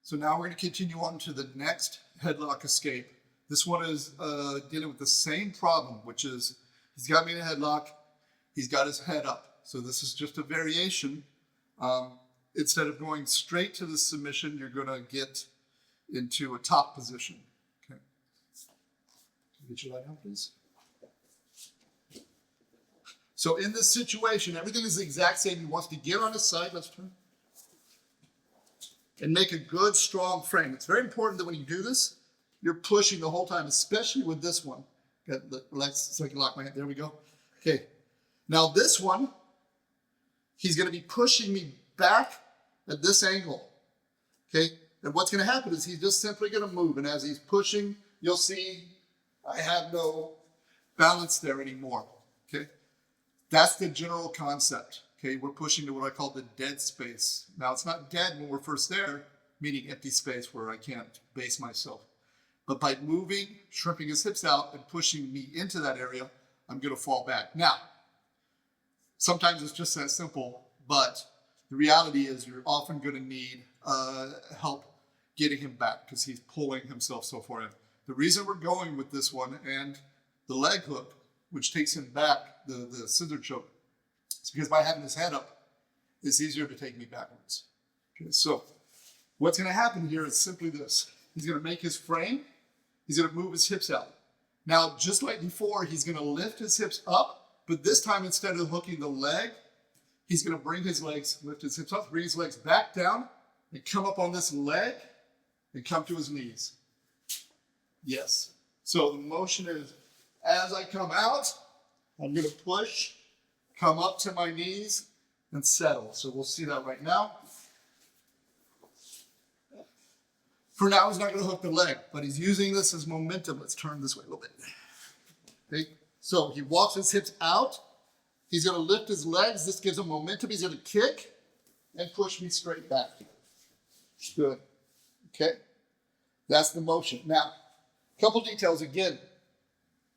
So now we're going to continue on to the next headlock escape. This one is dealing with the same problem, which is he's got me in a headlock. He's got his head up. So this is just a variation. Instead of going straight to the submission, you're going to get into a top position. Okay. Can you get your light on, please? So in this situation, everything is the exact same. He wants to get on his side. Let's turn. And make a good, strong frame. It's very important that when you do this, you're pushing the whole time, especially with this one. So I can lock my hand. There we go. Okay. Now this one, he's going to be pushing me back at this angle. Okay. And what's going to happen is he's just simply going to move. And as he's pushing, you'll see I have no balance there anymore. Okay. That's the general concept. Okay, we're pushing to what I call the dead space. Now, it's not dead when we're first there, meaning empty space where I can't base myself. But by moving, shrimping his hips out, and pushing me into that area, I'm going to fall back. Now, sometimes it's just that simple, but the reality is you're often going to need help getting him back because he's pulling himself so far in. The reason we're going with this one and the leg hook, which takes him back, the scissor choke, it's because by having his head up, it's easier to take me backwards. Okay, so what's going to happen here is simply this. He's going to make his frame. He's going to move his hips out. Now, just like before, he's going to lift his hips up, but this time instead of hooking the leg, he's going to bring his legs, lift his hips up, bring his legs back down, and come up on this leg, and come to his knees. Yes. So the motion is, as I come out, I'm going to push, come up to my knees, and settle. So we'll see that right now. For now, he's not going to hook the leg, but he's using this as momentum. Let's turn this way a little bit. Okay. So he walks his hips out. He's going to lift his legs. This gives him momentum. He's going to kick and push me straight back. Good. Okay. That's the motion. Now, a couple details again.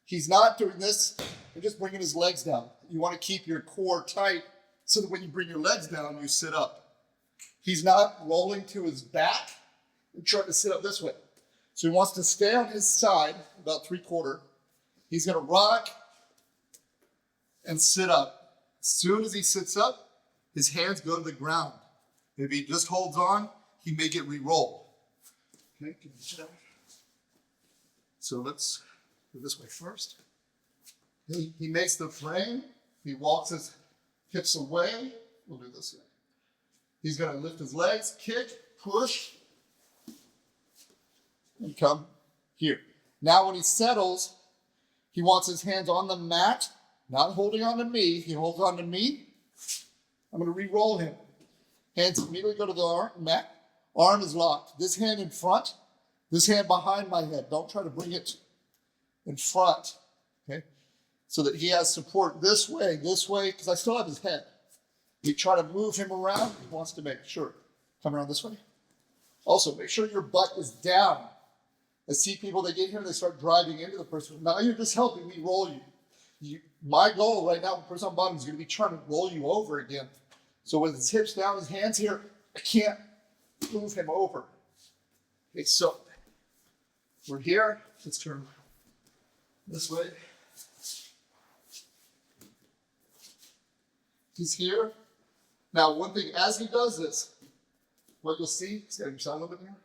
He's not doing this and just bringing his legs down. You want to keep your core tight so that when you bring your legs down, you sit up. He's not rolling to his back and trying to sit up this way. So he wants to stay on his side, about 3/4. He's going to rock and sit up. As soon as he sits up, his hands go to the ground. If he just holds on, he may get re-rolled. Okay, can you sit down? So let's go this way first. He makes the frame. He walks his hips away. We'll do this way. He's going to lift his legs, kick, push, and come here. Now when he settles, he wants his hands on the mat, not holding on to me. He holds on to me. I'm going to re-roll him. Hands immediately go to the mat. Arm is locked. This hand in front, this hand behind my head. Don't try to bring it in front, okay? So that he has support this way, because I still have his head. You try to move him around, he wants to make sure. Come around this way. Also, make sure your butt is down. I see people, they get here and they start driving into the person. Now you're just helping me roll you. My goal right now, the person on bottom is going to be trying to roll you over again. So with his hips down, his hands here, I can't move him over. Okay, so we're here. Let's turn this way. He's here. Now, one thing, as he does this, what you'll see, stand your side a little bit more,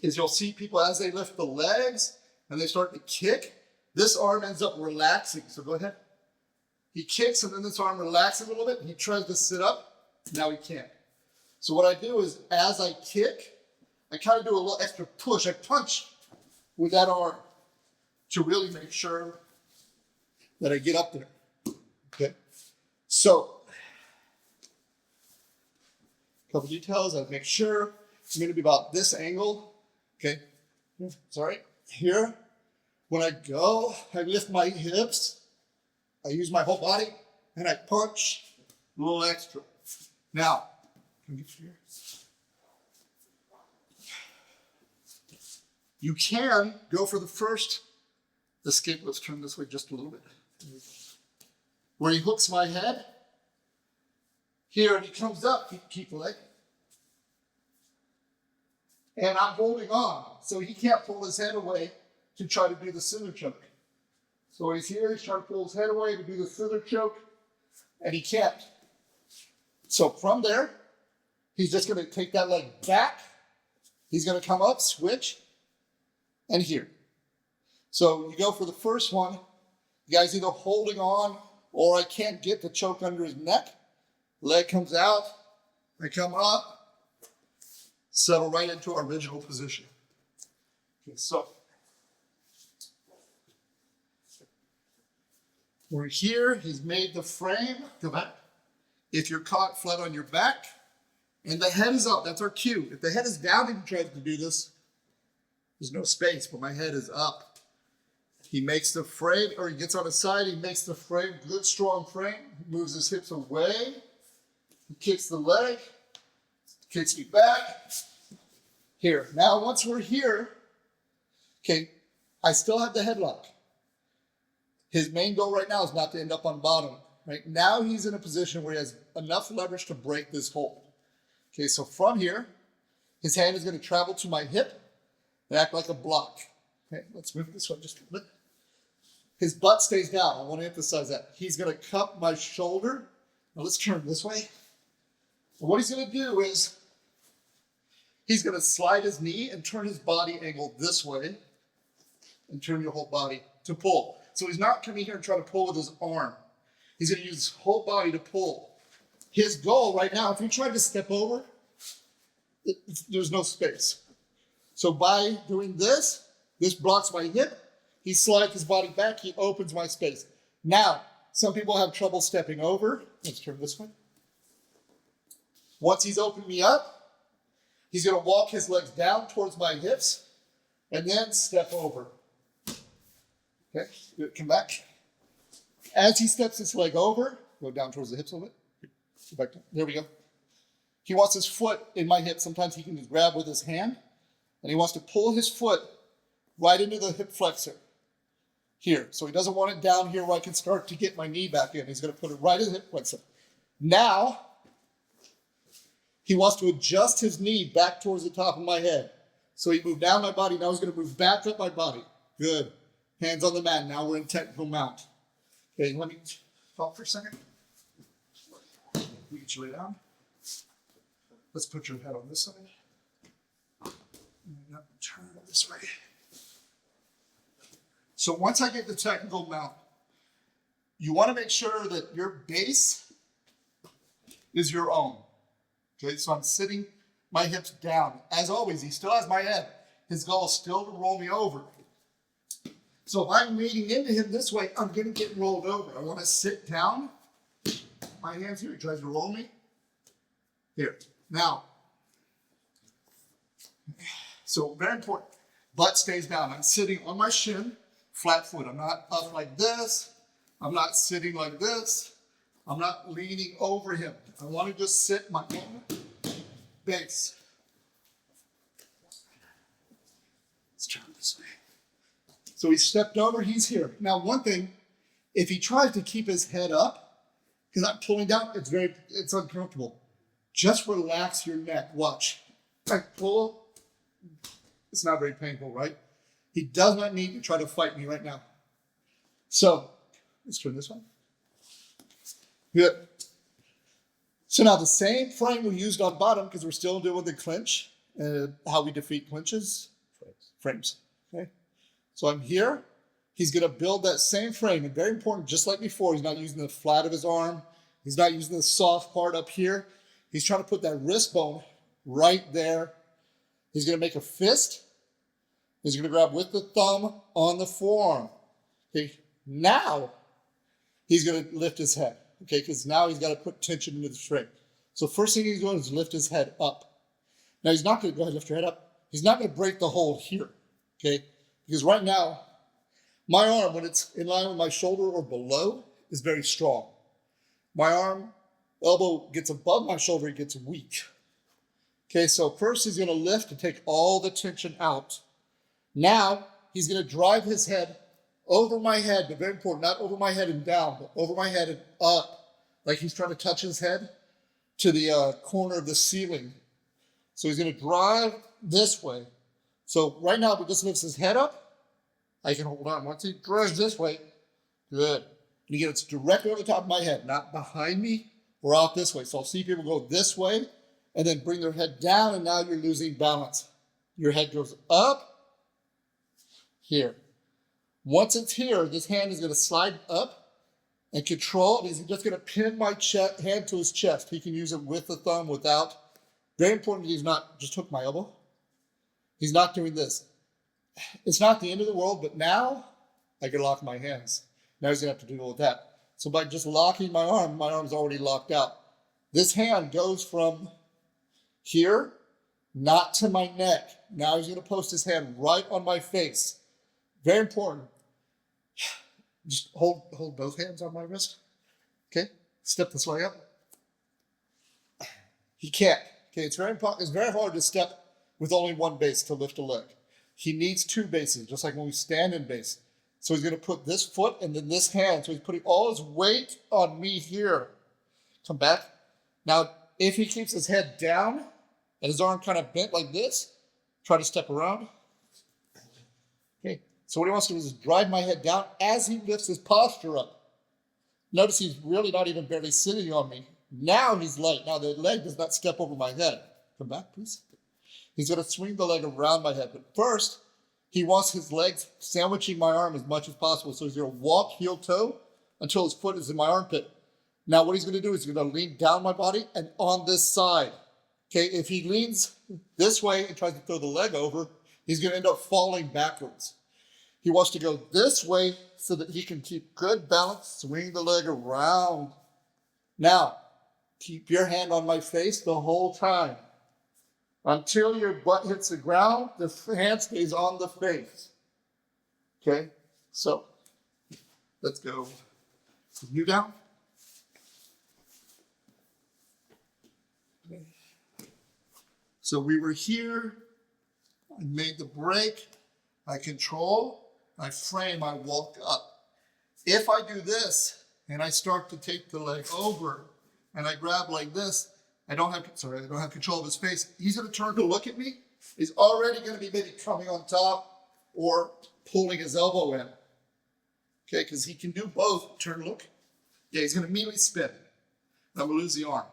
is you'll see people as they lift the legs and they start to kick, this arm ends up relaxing. So go ahead. He kicks and then this arm relaxes a little bit. He tries to sit up. Now he can't. So what I do is as I kick, I kind of do a little extra push. I punch with that arm to really make sure that I get up there. Okay. So, a couple details. I make sure I'm going to be about this angle. Okay. Sorry. Here. When I go, I lift my hips. I use my whole body and I punch a little extra. Now, can we get you here? You can go for the first escape. Let's turn this way just a little bit. Where he hooks my head. Here, and he comes up. Keep the leg. and I'm holding on. So he can't pull his head away to try to do the scissor choke. So he's here, he's trying to pull his head away to do the scissor choke, and he can't. So from there, he's just gonna take that leg back. He's gonna come up, switch, and here. So you go for the first one, the guy's either holding on or I can't get the choke under his neck. Leg comes out, I come up, settle right into our original position. Okay, so we're here, he's made the frame, go back. If you're caught flat on your back and the head is up, that's our cue. If the head is down and he tries to do this, there's no space, but my head is up. He makes the frame, or he gets on his side, he makes the frame, good strong frame, he moves his hips away, he kicks the leg, kicks me back. Here, now once we're here, okay, I still have the headlock. His main goal right now is not to end up on bottom. Right now he's in a position where he has enough leverage to break this hold. Okay, so from here, his hand is going to travel to my hip and act like a block. Okay, let's move this one just a bit. His butt stays down. I want to emphasize that. He's going to cup my shoulder. Now let's turn this way. And what he's going to do is he's going to slide his knee and turn his body angle this way and turn your whole body to pull. So he's not coming here and trying to pull with his arm. He's going to use his whole body to pull. His goal right now, if you try to step over, there's no space. So by doing this, this blocks my hip. He slides his body back. He opens my space. Now, some people have trouble stepping over. Let's turn this way. Once he's opened me up, he's going to walk his legs down towards my hips and then step over. Okay, come back. As he steps his leg over, go down towards the hips a little bit. Go back down. There we go. He wants his foot in my hip. Sometimes he can just grab with his hand, and he wants to pull his foot right into the hip flexor here. So he doesn't want it down here where I can start to get my knee back in. He's going to put it right in the hip flexor. Now, he wants to adjust his knee back towards the top of my head. So he moved down my body. Now he's going to move back up my body. Good. Hands on the mat. Now we're in technical mount. Okay, let me talk for a second. We get you lay down. Let's put your head on this side. And turn this way. So once I get the technical mount, you want to make sure that your base is your own. Okay, so I'm sitting my hips down. As always, he still has my head. His goal is still to roll me over. So if I'm leaning into him this way, I'm going to get rolled over. I want to sit down. My hands here. He tries to roll me. Here. Now, so very important. Butt stays down. I'm sitting on my shin, flat foot. I'm not up like this. I'm not sitting like this. I'm not leaning over him. I want to just sit my own base. Let's turn this way. So he stepped over, he's here. Now one thing, if he tries to keep his head up, because I'm pulling down, it's uncomfortable. Just relax your neck, watch. I pull, it's not very painful, right? He does not need to try to fight me right now. So, let's turn this way. Good. So now the same frame we used on bottom, because we're still doing the clinch, how we defeat clinches, frames, okay? So I'm here, he's gonna build that same frame, and very important, just like before, he's not using the flat of his arm, he's not using the soft part up here, he's trying to put that wrist bone right there. He's gonna make a fist, he's gonna grab with the thumb on the forearm. Okay, now he's gonna lift his head, okay, because now he's gotta put tension into the frame. So first thing he's doing is lift his head up. Now he's not gonna, go ahead, lift your head up. He's not gonna break the hold here, okay? Because right now, my arm, when it's in line with my shoulder or below, is very strong. My arm, elbow gets above my shoulder, it gets weak. Okay, so first he's gonna lift to take all the tension out. Now, he's gonna drive his head over my head, but very important, not over my head and down, but over my head and up, like he's trying to touch his head to the corner of the ceiling. So he's going to drive this way. So right now, if he just lifts his head up, I can hold on. Once he drives this way, good. And again, it's directly over the top of my head, not behind me or out this way. So I'll see people go this way and then bring their head down, and now you're losing balance. Your head goes up here. Once it's here, this hand is going to slide up and control it. He's just going to pin my hand to his chest. He can use it with the thumb, without. Very important, he's not just hook my elbow. He's not doing this. It's not the end of the world, but now I can lock my hands. Now he's going to have to deal with that. So by just locking my arm's already locked out. This hand goes from here, not to my neck. Now he's going to post his hand right on my face. Very important. Just hold both hands on my wrist. Okay? Step this way up. He can't. Okay, it's very important. It's very hard to step with only one base to lift a leg. He needs two bases, just like when we stand in base. So he's going to put this foot and then this hand. So he's putting all his weight on me here. Come back. Now, if he keeps his head down and his arm kind of bent like this, try to step around. Okay, so what he wants to do is drive my head down as he lifts his posture up. Notice he's really not even barely sitting on me. Now he's light. Now the leg does not step over my head. Come back, please. He's going to swing the leg around my head. But first, he wants his legs sandwiching my arm as much as possible. So he's going to walk heel toe until his foot is in my armpit. Now what he's going to do is he's going to lean down my body and on this side. Okay, if he leans this way and tries to throw the leg over, he's going to end up falling backwards. He wants to go this way so that he can keep good balance, swing the leg around. Now, keep your hand on my face the whole time. Until your butt hits the ground, the hand stays on the face. Okay, so let's go. You down. Okay. So we were here. I made the break. I control. I frame. I walk up. If I do this and I start to take the leg over and I grab like this, I don't have control of his face. He's going to turn to look at me. He's already going to be maybe coming on top or pulling his elbow in. Okay, because he can do both. Turn, look. Yeah, he's going to immediately spin. I'm going to lose the arm.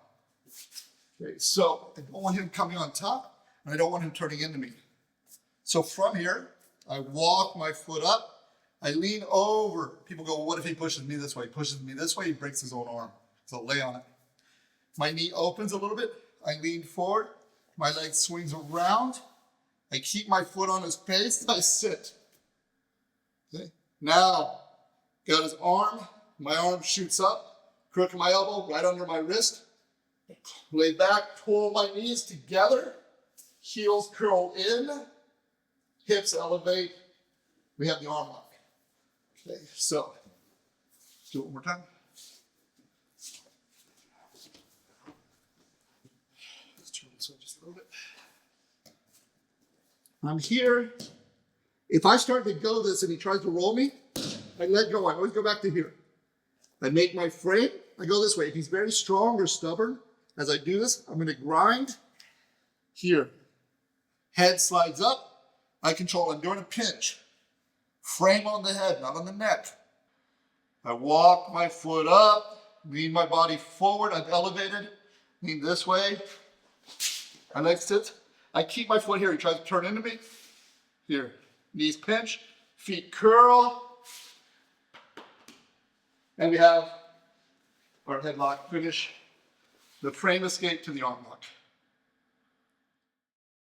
Okay, so I don't want him coming on top, and I don't want him turning into me. So from here, I walk my foot up. I lean over. People go, well, what if he pushes me this way? He pushes me this way, he breaks his own arm. So I'll lay on it. My knee opens a little bit. I lean forward. My leg swings around. I keep my foot on his face. I sit. Okay. Now, got his arm. My arm shoots up. Crook my elbow right under my wrist. Lay back, pull my knees together. Heels curl in. Hips elevate. We have the arm lock. Okay, so let's do it one more time. Just a little bit. I'm here. If I start to go this and he tries to roll me, I let go. I always go back to here. I make my frame. I go this way. If he's very strong or stubborn, as I do this, I'm going to grind here. Head slides up. I control. I'm doing a pinch. Frame on the head, not on the neck. I walk my foot up, lean my body forward. I've elevated. Lean this way. I leg sits. I keep my foot here. He tries to turn into me. Here. Knees pinch. Feet curl. And we have our headlock finish. The frame escape to the arm lock.